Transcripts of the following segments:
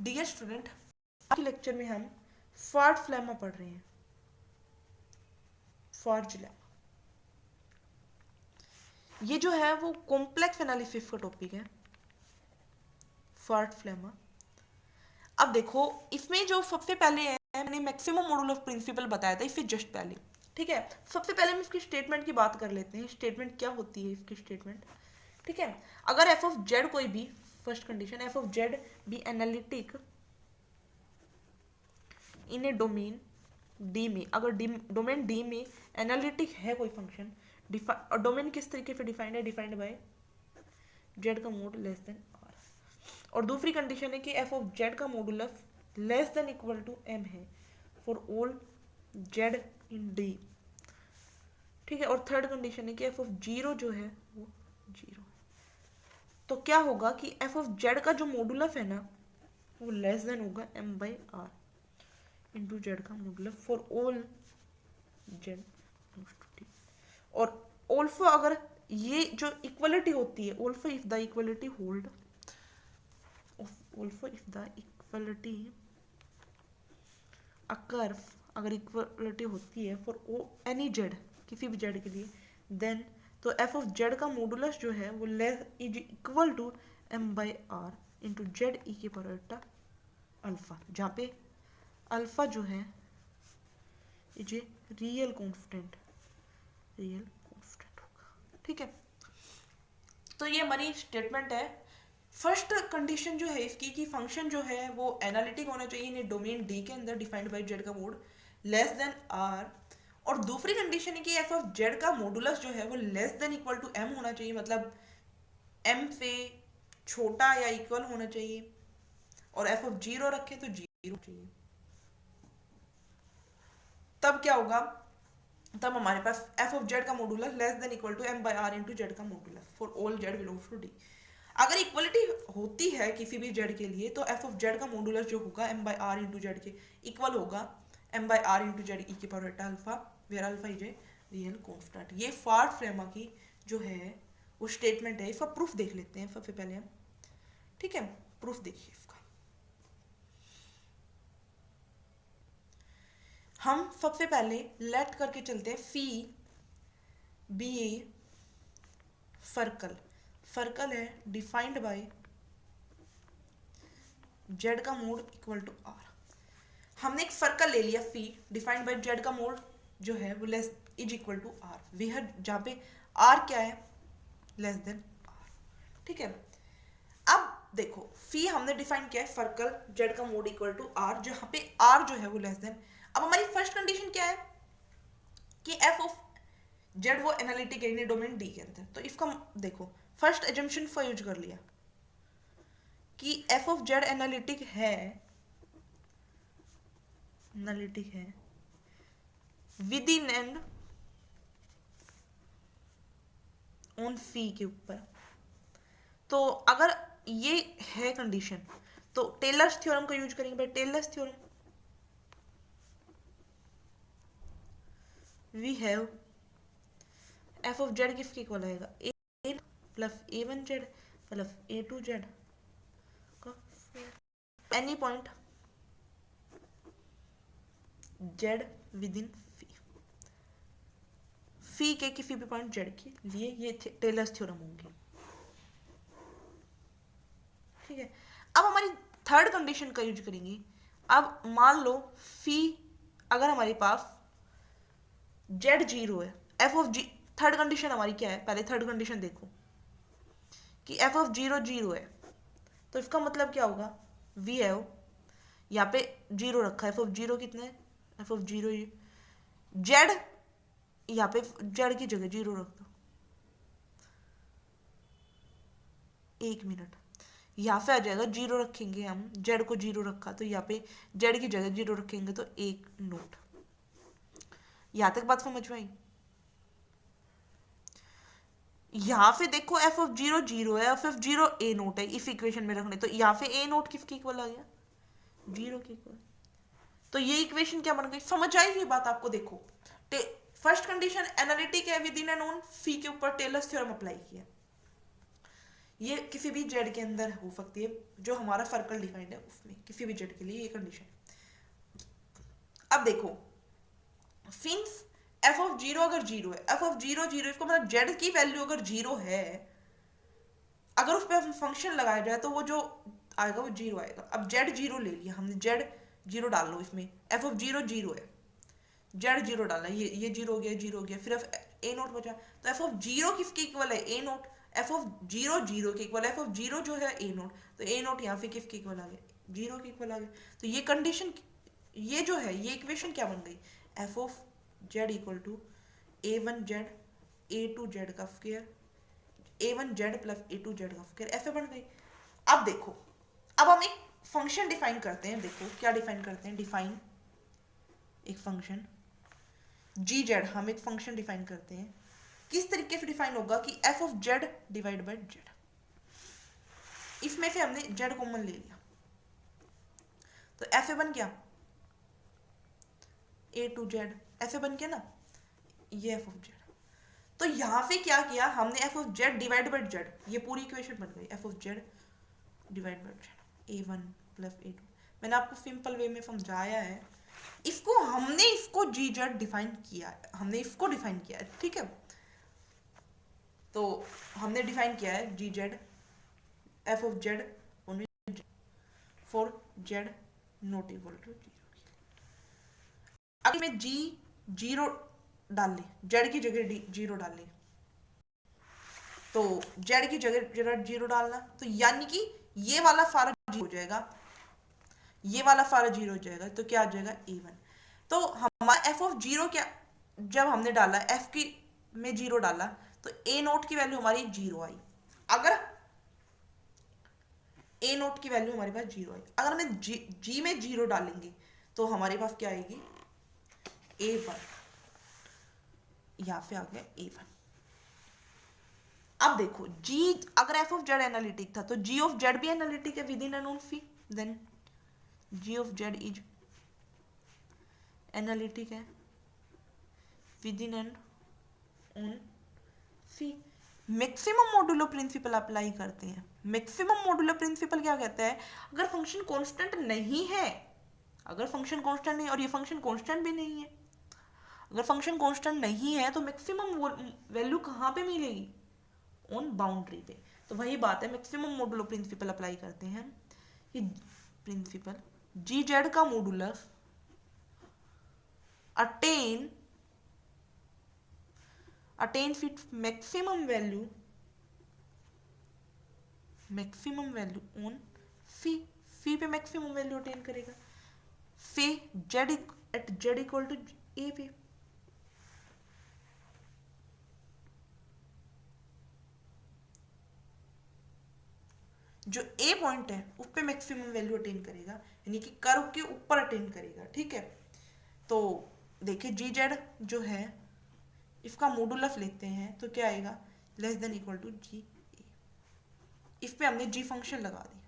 Dear student, आज के lecture में हम फॉर्ट फ्लेमा पढ़ रहे हैं। फॉर्ट लेमा ये जो है वो कॉम्प्लेक्स एनालिसिस का टॉपिक है, फॉर्ट फ्लेमा। अब देखो, इसमें जो सबसे पहले है, मैंने मैक्सिमम मॉडुल ऑफ प्रिंसिपल बताया था इससे जस्ट पहले। ठीक है, सबसे पहले हम इसकी स्टेटमेंट की बात कर लेते हैं। स्टेटमेंट क्या होती है इसकी स्टेटमेंट? ठीक है, अगर एफ ऑफ जेड कोई भी, first condition, F of Z B analytic in A domain D में, अगर डोमेन डी में एनालिटिक है कोई फंक्शन, और डोमेन किस तरीके से डिफाइंड है? डिफाइंड बाय जेड का मोड लेस देन आर। और दूसरी कंडीशन है कि एफ ऑफ जेड का modulus less than equal to M है for all Z in D. ठीक है, और थर्ड कंडीशन है कि एफ ऑफ जीरो जो है वो जीरो है। तो क्या होगा कि एफ ऑफ जेड का जो मॉडुलस है ना वो लेस देन होगा M by R into Z का मॉडुलस फॉर ऑल जेड। और ऑल्फो, अगर ये जो इक्वलिटी होती है, also if the equality hold, also if the equality occur, अगर इक्वलिटी होती है फॉर एनी जेड, किसी भी जेड के लिए, देन तो एफ ऑफ जेड का मॉडुलस जो है वो less is equal to M by R into Z E के पावर अल्फा, जहाँ पे अल्फा जो है ये रियल कॉन्स्टेंट होगा। ठीक है, तो ये हमारी स्टेटमेंट है। फर्स्ट कंडीशन जो है इसकी कि फंक्शन जो है वो एनालिटिक होना चाहिए इन डोमेन डी के अंदर डिफाइंड बाय जेड का मोड लेस देन आर। और दूसरी कंडीशन है कि एफ ऑफ जेड का मॉडुलस जो है वो less than equal to M होना चाहिए, मतलब एम से छोटा या इक्वल होना चाहिए। और एफ ऑफ जीरो रखें तो जीरो चाहिए। तब क्या होगा? तब हमारे पास एफ ऑफ जेड का modulus less than equal to M by R into Z का modulus for all Z belongs to D. अगर इक्वलिटी होती है किसी भी जेड के लिए तो एफ ऑफ जेड का मॉडुलस जो होगा M by R into Z के इक्वल होगा M by R into Z E के power beta alpha, where alpha is a real constant. ये फॉर्ट फ्लेमा की जो है वो स्टेटमेंट है। इसका प्रूफ देख लेते हैं सबसे पहले हम। ठीक है, प्रूफ देखिए इसका। हम सबसे पहले लेट करके चलते हैं phi be a circle. Circle है डिफाइंड बाय जेड का मोड इक्वल टू आर। हमने एक सर्कल ले लिया फी डिफाइंड बाय जेड का मोड जो है वो less is equal to R, V है जहाँ पे आर क्या है? Less than R. ठीक है, अब देखो फी हमने डिफाइन किया है सर्कल जेड का मोड इक्वल टू आर, जहाँ पे आर जो है वो लेस देन। अब हमारी फर्स्ट कंडीशन क्या है कि एफ ऑफ जेड वो एनालिटिक है डोमेन डी के अंदर। तो इसका देखो फर्स्ट एजम्पशन फॉर यूज कर लिया कि एफ ऑफ जेड एनालिटिक है विद इन एंड ऑन फी के ऊपर। तो अगर ये है कंडीशन तो टेलर्स थ्योरम का यूज करेंगे। By Taylor's theorem, we have F of Z किसके इक्वल आएगा? A plus A one Z plus A two Z का any point Z within phi के किसी भी पॉइंट जेड के लिए ये टेलर्स थ्योरम होंगे। ठीक है, अब हमारी थर्ड कंडीशन का यूज करेंगे। अब मान लो फी, अगर हमारे पास जेड जीरो है, F of G, third condition हमारी क्या है? पहले थर्ड कंडीशन देखो कि एफ ऑफ जीरो जीरो है, तो इसका मतलब क्या होगा? वी हैव यहाँ पे जीरो रखा है, एफ ऑफ जीरो कितना है? एफ ऑफ जीरो जेड, यहाँ पे जेड की जगह जीरो रख दो। एक मिनट, यहाँ पे आ जाएगा जीरो रखेंगे हम, जेड को जीरो रखा तो यहाँ पे जेड की जगह जीरो रखेंगे तो एक नोट। यहाँ तक बात समझ में आई? यहाँ पे देखो एफ ऑफ जीरो जीरो है, F of zero A note है इस इक्वेशन में रखने, तो यहाँ पे ए नोट किसके इक्वल आ गया? जीरो के इक्वल। तो ये इक्वेशन क्या बन गई? समझ आई ये बात आपको? देखो फर्स्ट कंडीशन एनालिटिक है विद इन एंड ऑन फी के ऊपर टेलर्स थ्योरम अप्लाई किया। ये किसी भी जेड के अंदर हो सकती है, जो हमारा सर्कल डिफाइंड है उसमें किसी भी जेड के लिए ये कंडीशन। अब देखो सिंस एफ ऑफ जीरो अगर जीरो है, एफ ऑफ जीरो जीरो, इसको मतलब जेड की वैल्यू अगर जीरो है, अगर उस पर फंक्शन लगाया जाए तो वो जो आएगा वो जीरो आएगा। अब जेड जीरो ले लिया हमने, जेड जीरो डाल लो इसमें, एफ ऑफ जीरो जीरो है, जेड जीरो डालना, ये जीरो हो गया, जीरो हो गया, फिर ए नोट बचा, तो एफ ऑफ जीरो किसके इक्वल है, A naught, F of zero zero के इक्वल है, एफ ऑफ जीरो जो है ए नोट, तो ए नोट यहाँ पे किसके इक्वल आ गया, जीरो के इक्वल आ गया। तो ये कंडीशन, ये जो है ये इक्वेशन क्या बन गई, F of Z equal to A one Z A two Z का square, A one Z plus A two Z का स्क्वायर, ऐसे बन गई। अब देखो, अब हम एक फंक्शन डिफाइन करते हैं, देखो क्या डिफाइन करते हैं, डिफाइन एक फंक्शन जी जेड, हम एक फंक्शन डिफाइन करते हैं, किस तरीके से डिफाइन होगा कि F of Z divide by Z, इसमें से हमने जेड कॉमन ले लिया, तो ऐसे बन गया ए टू जेड, ऐसे बन गया ना, ये एफ ऑफ जेड। तो यहां से क्या किया हमने, F of Z divide by Z, ये पूरी इक्वेशन बन गई, F of Z divide by Z, A one plus A two. मैंने आपको सिंपल वे में समझाया है, इसको हमने इसको जी जेड डिफाइन किया है, हमने इसको डिफाइन किया है, ठीक है। तो हमने डिफाइन किया है G Z F of Z only for Z not equal to zero. अगर मैं जी जीरो डाल ली, जेड की जगह जीरो डाल ली, तो जेड की जगह जीरो डालना, तो यानी कि ये वाला सारा जीरो हो जाएगा, ये वाला सारा जीरो हो जाएगा, तो क्या आ जाएगा ए वन। तो हमारा एफ ऑफ जीरो क्या, जब हमने डाला एफ की में जीरो डाला तो ए नोट की वैल्यू हमारी जीरो आई, अगर ए नोट की वैल्यू हमारे पास जीरो आई, अगर हमें जी में जीरो डालेंगे तो हमारे पास क्या आएगी ए वन, यहां पे आ गया ए वन। अब देखो जी, अगर एफ ऑफ जेड एनालिटिक था तो जी ऑफ जेड भी एनालिटिक है within N on phi, then G of Z is analytic है within N on phi. Maximum modulo principle apply करते हैं। मैक्सिमम मॉड्यूलो प्रिंसिपल क्या कहता है, अगर फंक्शन कांस्टेंट नहीं है, अगर फंक्शन कांस्टेंट नहीं, और ये फंक्शन कांस्टेंट भी नहीं है, अगर फंक्शन कांस्टेंट नहीं है तो मैक्सिमम वैल्यू कहाँ पे मिलेगी, ऑन बाउंड्री पे। तो वही बात है, मैक्सिमम मॉड्यूलो प्रिंसिपल अप्लाई करते हैं कि प्रिंसिपल जी जेड का modulus attain fit maximum value on phi, phi पे मैक्सिमम वैल्यू अटेन करेगा, phi Z at Z equal to A पे। जो ए पॉइंट है उस पे मैक्सिमम वैल्यू अटेन करेगा, यानी कि कर्व के ऊपर अटेन करेगा, ठीक है। तो देखिए जी जेड जो है इसका मॉडुलस लेते हैं तो क्या आएगा, लेस देन इक्वल टू जी ए, इस पे हमने जी फंक्शन लगा दिया,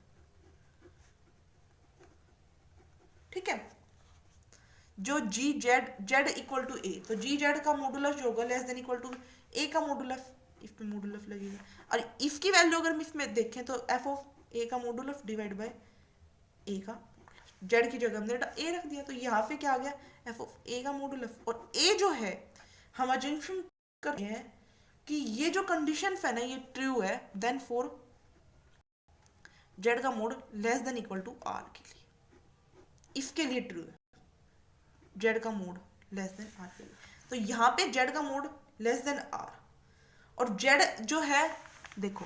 ठीक है। जो जी जेड इक्वल टू ए, तो जी जेड का मॉडुलस जो होगा लेस देन इक्वल टू ए का मॉडुलस, इस पे मॉडुलस लगेगा, और इसकी वैल्यू अगर हम इसमें देखें तो एफ ऑफ ए का मॉडुलस डिवाइड बाय ए का, जेड की जगह हमने ए रख दिया, तो यहाँ पे क्या आ गया एफ ऑफ ए का मॉडुलस। और ए जो है हम अजम्पशन कर रहे हैं कि ये जो कंडीशन है ना ये ट्रू है, देन फॉर जेड का mod less than equal to R के लिए, इसके लिए ट्रू है जेड का मोड लेस देन आर के लिए। तो यहाँ पे जेड का मोड लेस देन आर, और जेड जो है देखो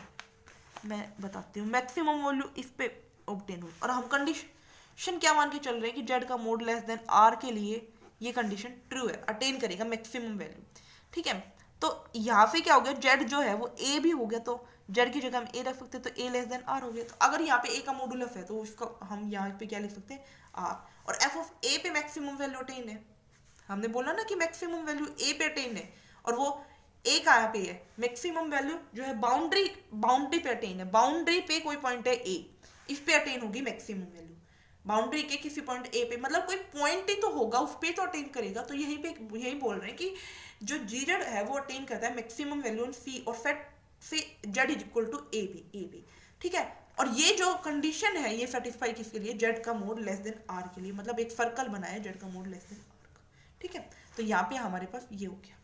मैं बताती हूँ, मैक्सिमम वैल्यू इस पे ऑब्टेन हो, और हम कंडीशन क्या मान के चल रहे हैं कि जेड का मोड लेस देन आर के लिए ये कंडीशन ट्रू है, अटेन करेगा मैक्सिमम वैल्यू, ठीक है। तो यहाँ पे क्या हो गया, जेड जो है वो ए भी हो गया, तो जेड की जगह हम ए रख सकते हैं, तो ए लेस देन आर हो गया। तो अगर यहाँ पे ए का मॉडुलस है तो उसका हम यहाँ पे क्या लिख सकते हैं आर, और एफ ऑफ ए पे मैक्सिमम वैल्यू अटेन है, हमने बोला ना कि मैक्सिमम वैल्यू ए पे अटेन है, और वो ए कहाँ पे है, मैक्सिमम वैल्यू जो है बाउंड्री पे अटेन है, बाउंड्री पे कोई पॉइंट है ए, इस पे अटेन होगी मैक्सिमम वैल्यू, बाउंड्री के किसी पॉइंट ए पे, मतलब कोई पॉइंट ही तो होगा उस पे तो अटेन करेगा। तो यही बोल रहे हैं कि जो जी जेड है वो अटेन करता है मैक्सिमम वैल्यू ऑन सी, और सेट फिर Z is equal to A B, ठीक है। और ये जो कंडीशन है ये सेटिस्फाई किसके लिए, जेड का मोड लेस देन आर के लिए, मतलब एक सर्कल बनाया जेड का मोड लेस देन आर का, ठीक है। तो यहाँ पे हमारे पास ये हो गया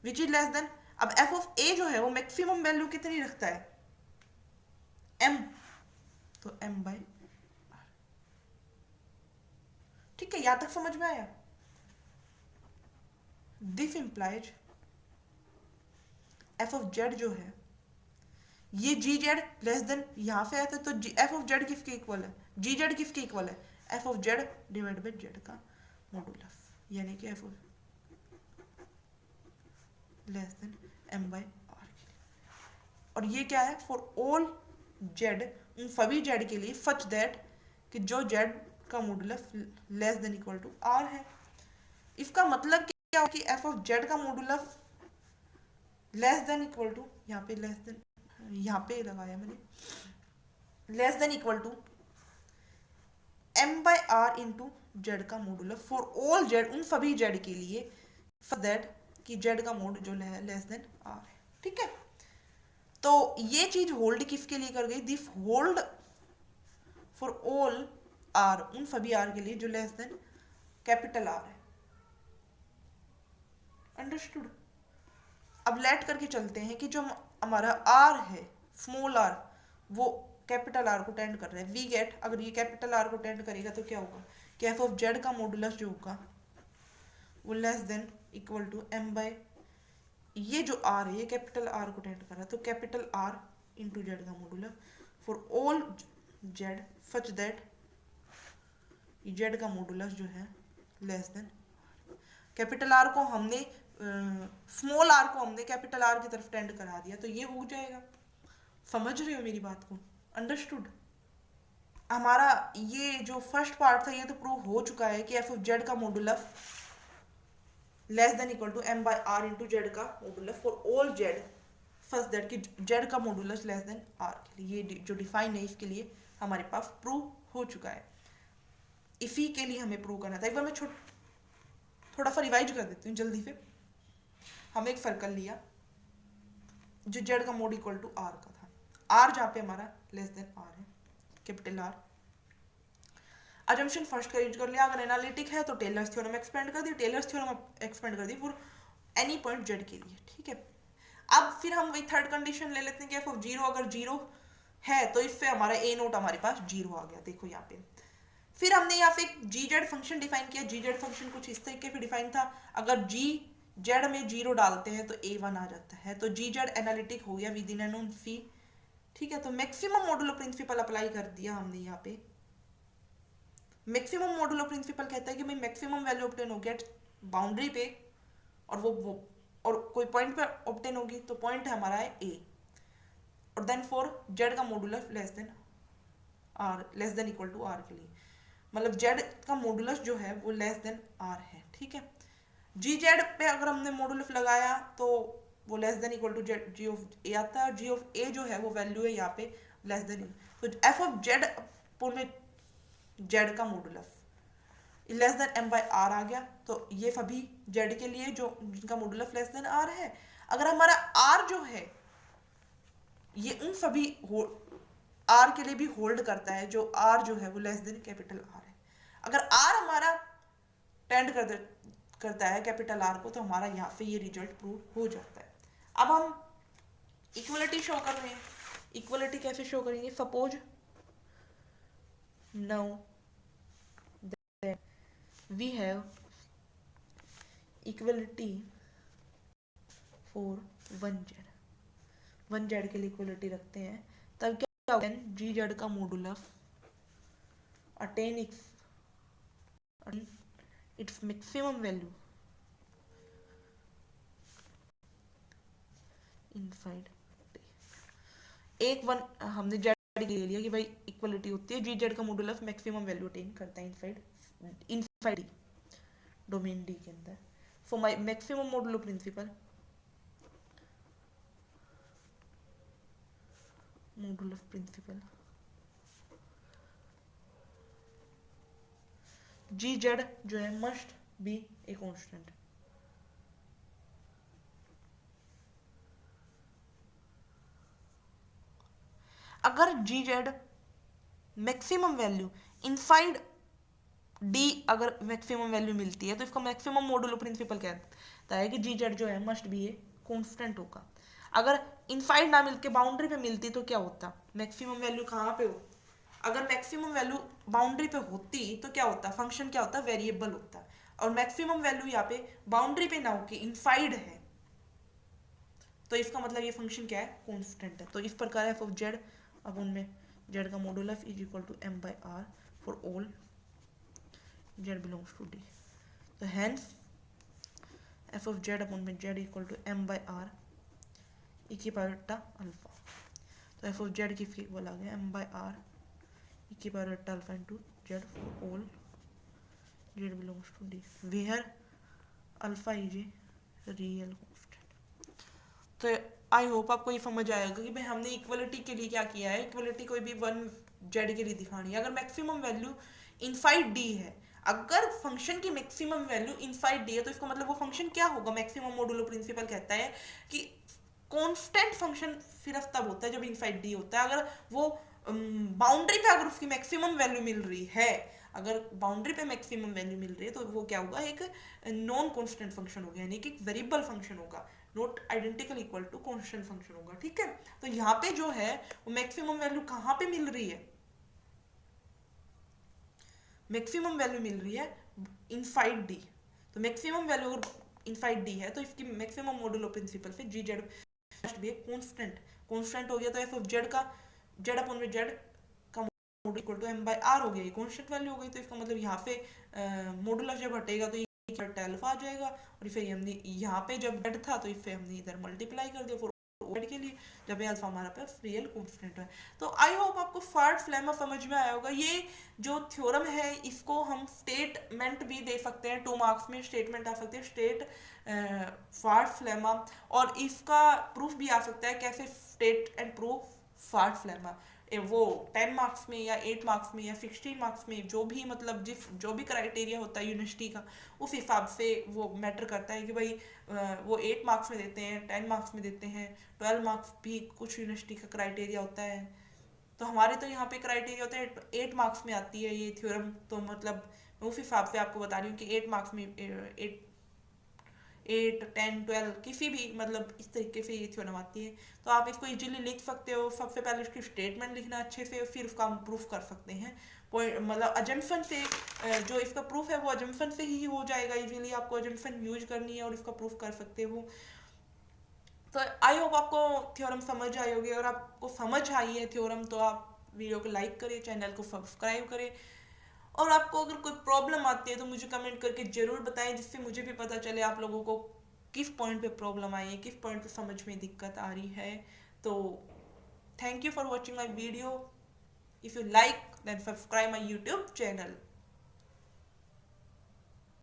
विच इज लेस देन। अब एफ ऑफ ए जो है वो मैक्सिमम वैल्यू कितनी रखता है, एम, तो एम बाय आर, ठीक है। यहां तक समझ में आया। This implies F of Z जो है ये जी जेड लेस देन, यहां से आया था तो एफ ऑफ जेड किसके इक्वल है, जी जेड किसके इक्वल है, F of Z divide by Z का मॉडुलस, यानी कि F of less than M by R के लिए। और ये क्या है, फॉर ऑल जेड, उन सभी जेड के लिए, सच दैट कि जो जेड का modulus less than equal to R है। इसका मतलब क्या हो कि एफ ऑफ जेड का modulus less than equal to, यहाँ पे लेस देन, यहाँ पे लगाया मैंने, less than equal to M by R into Z का मॉडुलस फॉर ऑल जेड, उन सभी जेड के लिए, सो दैट कि जेड का मोड जो है लेस देन आर है, ठीक है। तो ये चीज होल्ड किसके लिए कर गई, this hold for all R, उन सभी आर के लिए जो लेस देन कैपिटल आर है, अंडरस्टूड। अब लेट करके चलते हैं कि जो हमारा आर है स्मॉल आर, वो कैपिटल आर को टेंड कर रहा है, वी गेट, अगर ये कैपिटल आर को टेंड करेगा तो क्या होगा कि एफ ऑफ जेड का मॉडुलस जो होगा वो less than equal to M by, ये जो आर है ये कैपिटल आर को टेंड कर रहा है, तो कैपिटल आर इंटू जेड का modulus for all Z such that Z का मॉडुलस जो है लेस देन, कैपिटल आर को हमने स्मॉल आर को हमने कैपिटल आर की तरफ टेंड करा दिया, तो ये हो जाएगा। समझ रहे हो मेरी बात को, अंडरस्टूड। हमारा ये जो फर्स्ट पार्ट था ये तो प्रूव हो चुका है कि एफ ऑफ जेड का modulus less than equal to M by R into Z का modulus for all Z, first that कि जेड का मॉडुलस लेस देन आर के लिए, ये जो डिफाइन है इसके लिए हमारे पास प्रूव हो चुका है। इसी के लिए हमें प्रूव करना था। एक बार मैं थोड़ा सा रिवाइज कर देती हूँ जल्दी से। हमने एक सर्कल लिया जो जेड का मोड इक्वल टू आर का था, आर जहाँ पे हमारा लेस देन आर है, कैपिटल आर। अजम्पशन फर्स्ट का यूज कर लिया, अगर एनालिटिक है तो टेलर्स थ्योरम एक्सपेंड कर दी, टेलर्स थ्योरम एक्सपेंड कर दी फॉर एनी पॉइंट जेड के लिए, ठीक है। अब फिर हम वही थर्ड कंडीशन ले लेते हैं कि एफ ऑफ जीरो अगर जीरो है तो इससे हमारा ए नोट हमारे पास जीरो आ गया, देखो यहाँ पे। फिर हमने यहाँ पे एक जी जेड फंक्शन डिफाइन किया, जी जेड फंक्शन कुछ इस तरीके से डिफाइन था, अगर जी जेड में जीरो डालते हैं तो ए वन आ जाता है, तो जी जेड एनालिटिक हो गया विद इन एन नोन सी, ठीक है। तो मैक्सिमम मॉडुलो प्रिंसिपल अप्लाई कर दिया हमने यहाँ पे। मैक्सिमम मॉडुलो प्रिंसिपल कहता है कि भाई मैक्सिमम वैल्यू ऑब्टेन हो गया बाउंड्री पे, और वो और कोई पॉइंट पे ऑब्टेन होगी, तो पॉइंट है हमारा है ए, और देन फॉर जेड का modulus less than R, less than equal to R के लिए, मतलब जेड का मॉडुलस जो है वो लेस देन आर है, ठीक है। जी जेड पे अगर हमने मॉडुलस लगाया तो वो less than equal to Z G of A आता है, जी ऑफ ए जो है वो वैल्यू है यहाँ पे लेस देन, तो एफ ऑफ जेड में जेड का modulus less than M by R आ गया, तो ये सभी जेड के लिए जो जिनका मॉडुलस लेस देन आर है। अगर हमारा आर जो है ये उन सभी आर के लिए भी होल्ड करता है जो आर जो है वो लेस देन कैपिटल आर है, अगर आर हमारा टेंड करता है कैपिटल आर को, तो हमारा यहाँ से ये रिजल्ट प्रूव हो जाता है। अब हम इक्वलिटी शो कर रहे हैं, इक्वलिटी कैसे शो करेंगे, suppose now we have equality for one Z के लिए इक्वलिटी रखते हैं, तब क्या होगा, जी जेड का modulus attain its maximum value inside एक वन, हमने जेड ले लिया कि भाई इक्वलिटी होती है जी जेड का मॉडुलस मैक्सिमम वैल्यू अटेन करता है इनसाइड डी, डोमेन डी के अंदर। For my maximum modulo principle, modulus principle G Z जो है मस्ट बी ए कांस्टेंट, अगर G Z maximum value inside D अगर मैक्सिमम वैल्यू मिलती है तो इसका मैक्सिमम मॉडुलो प्रिंसिपल कहता है कि जी जेड जो है मस्ट बी ए कॉन्स्टेंट होगा। अगर इनसाइड ना मिलके बाउंड्री पे मिलती तो क्या होता, मैक्सिमम वैल्यू कहाँ पे हो, अगर मैक्सिमम वैल्यू बाउंड्री पे होती तो क्या होता, फंक्शन क्या होता, वेरिएबल होता। और मैक्सिमम वैल्यू यहाँ पे बाउंड्री पे ना होके इनसाइड है तो इसका मतलब ये फंक्शन क्या है, कांस्टेंट है। तो इस प्रकार एफ ऑफ जेड अब उनमें जेड का modulus is equal to M by R for all Z belongs to D. तो hence F of Z upon में Z equal to M by R E की पावर टा अल्फा। तो F of Z की equal आ गया M by R E की power टा alpha into Z for all Z belongs to D where alpha is a real constant. तो I hope आपको ये समझ आएगा कि भाई हमने इक्वलिटी के लिए क्या किया है, इक्वलिटी कोई भी वन जेड के लिए दिखानी है। अगर मैक्सिमम वैल्यू इनसाइड डी है, अगर फंक्शन की मैक्सिमम वैल्यू इनसाइड डी है तो इसका मतलब वो फंक्शन क्या होगा, मैक्सिमम मॉडुलो प्रिंसिपल कहता है कि कांस्टेंट फंक्शन सिर्फ तब होता है जब इनसाइड डी होता है। अगर वो बाउंड्री पे अगर उसकी मैक्सिमम वैल्यू मिल रही है, अगर बाउंड्री पे मैक्सिमम वैल्यू मिल रही है तो वो क्या होगा, एक नॉन कांस्टेंट फंक्शन होगा, यानी कि एक वेरिएबल फंक्शन होगा, not identical equal to constant function होगा। ठीक है, तो यहाँ पे जो है वो मैक्सिमम वैल्यू कहाँ पे मिल रही है, मैक्सिमम वैल्यू मिल रही है इनसाइड डी। तो मैक्सिमम वैल्यू अगर इनसाइड डी है तो इसकी मैक्सिमम मॉडुलो प्रिंसिपल से G Z must be constant. Constant हो गया तो एफ ऑफ जेड का जेड अपॉन में जेड का modulus equal to M by R हो गया, ये कांस्टेंट वैल्यू हो गई। तो इसका मतलब यहाँ पे मॉडुलस जब हटेगा तो अल्फा आ जाएगा, और फिर हमने यहाँ पे जब जेड था तो इसे हमने इधर मल्टीप्लाई कर दिया जेड के लिए, जब ये अल्फा हमारा पास रियल कांस्टेंट है। तो आई होप आपको फार्ट फ्लेमा समझ में आया होगा। ये जो थ्योरम है इसको हम स्टेटमेंट भी दे सकते हैं, 2 मार्क्स में स्टेटमेंट आ सकते हैं, स्टेट फार्ट फ्लेमा, और इसका प्रूफ भी आ सकता है कैसे स्टेट एंड प्रूफ फार्ट फ्लेमा। वो 10 मार्क्स में या 8 मार्क्स में या 16 मार्क्स में जो भी मतलब जो भी क्राइटेरिया होता है यूनिवर्सिटी का, उस हिसाब से वो मैटर करता है कि भाई वो 8 मार्क्स में देते हैं, 10 मार्क्स में देते हैं, 12 मार्क्स भी कुछ यूनिवर्सिटी का क्राइटेरिया होता है। तो हमारे तो यहाँ पे क्राइटेरिया होता है 8 मार्क्स में आती है ये थ्योरम। तो मतलब उस हिसाब से आपको बता रही हूँ कि 8 मार्क्स में 8 10 12 किसी भी मतलब इस तरीके से ये थ्योरम आती है। तो आप इसको इजीली लिख सकते हो। सबसे पहले इसकी स्टेटमेंट लिखना अच्छे से, फिर उसका हम प्रूफ कर सकते हैं। पॉइंट मतलब अजम्पशन से, जो इसका प्रूफ है वो अजम्पशन से ही हो जाएगा इजीली। आपको अजम्पशन यूज करनी है और इसका प्रूफ कर सकते हो। तो आई होप आपको थ्योरम समझ आई होगी। अगर आपको समझ आई है थ्योरम तो आप वीडियो को लाइक करें, चैनल को सब्सक्राइब करें, और आपको अगर कोई प्रॉब्लम आती है तो मुझे कमेंट करके ज़रूर बताएं, जिससे मुझे भी पता चले आप लोगों को किस पॉइंट पे प्रॉब्लम आई है, किस पॉइंट पे समझ में दिक्कत आ रही है। तो thank you for watching my video. If you like then subscribe my YouTube channel.